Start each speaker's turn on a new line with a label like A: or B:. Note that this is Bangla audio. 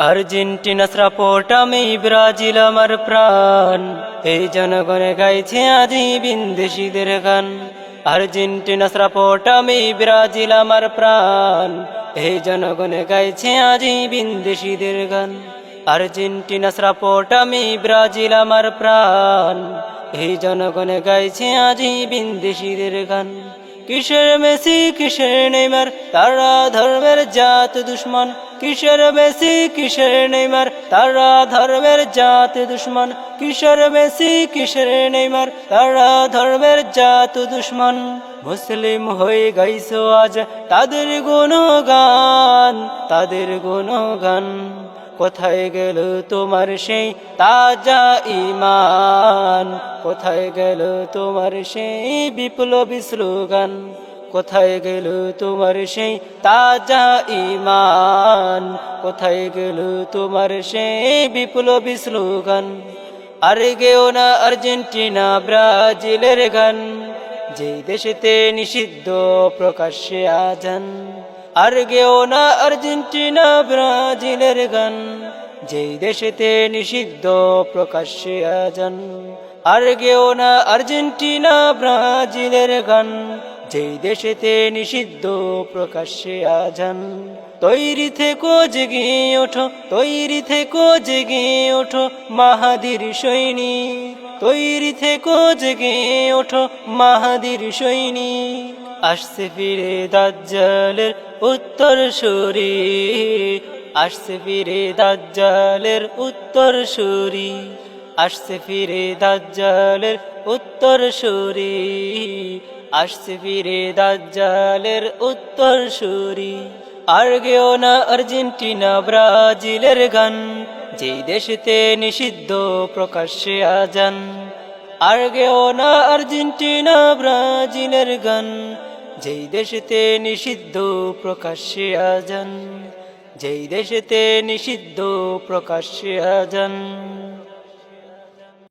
A: আর্জেন্টিনা সাপোর্ট আমি, ব্রাজিল আমার প্রাণ। এই জনগণে গাইছে আজি বিদেশিদের গান। আর্জেন্টিনা সাপোর্ট আমি, ব্রাজিল আমার প্রাণ। এই জনগণে গাইছে আজি বিদেশিদের গান। আর্জেন্টিনা সাপোর্ট আমি, ব্রাজিল আমার প্রাণ। এই জনগণে গাইছে আজি বিদেশিদের গান। কিসের মেসি কিসের নেইমার, তারা ধর্মের জাত দুশ্মন। কিসের মেসি কিসের নেইমার, তারা ধর্মের জাত দুশ্মন। কিসের মেসি কিসের নেইমার, তারা ধর্মের জাত দুশ্মন। মুসলিম হয়ে গাইছো আজ তাদের গুণগান, তাদের গুণগান। কোথায় গেল তোমার সেই তাজা ঈমান, কোথায় গেল তোমার সেই বিপ্লবী স্লোগান। কোথায় গেল তোমার সেই তাজা ঈমান, কোথায় গেল তোমার সেই বিপ্লবী স্লোগান। আর গেও না আর্জেন্টিনা ব্রাজিলের গান, যেই দেশেতে নিষিদ্ধ প্রকাশ্যে আজান। আর গেও না আর্জেন্টিনা ব্রাজিলের গান, যেই দেশেতে নিষিদ্ধ প্রকাশ্যে আজান। আর গেও না আর্জেন্টিনা ব্রাজিলের গান, যেই দেশেতে নিষিদ্ধ প্রকাশ্যে আজান। তৈরি থেকো জেগে ওঠো, তৈরি থেকো জেগে ওঠো মাহাদির সৈনিক। তৈরি থেকো জেগে ওঠো মাহাদির সৈনিক। আসছে ফিরে দাজ্জালের উত্তর সূরি, আসছে ফিরে দাজ্জালের উত্তর সূরি। আসছে ফিরে দাজ্জালের উত্তর সূরি, আসছে ফিরে দাজ্জালের উত্তর সূরি। আর গেও না আর্জেন্টিনা ব্রাজিলের গান, যেই দেশেতে নিষিদ্ধ প্রকাশ্যে আজান। আর গেও না আর্জেন্টিনা ব্রাজিলের গান, যেই দেশেতে নিষিদ্ধ প্রকাশ্যে আজান। যেই দেশেতে নিষিদ্ধ প্রকাশ্যে আজান।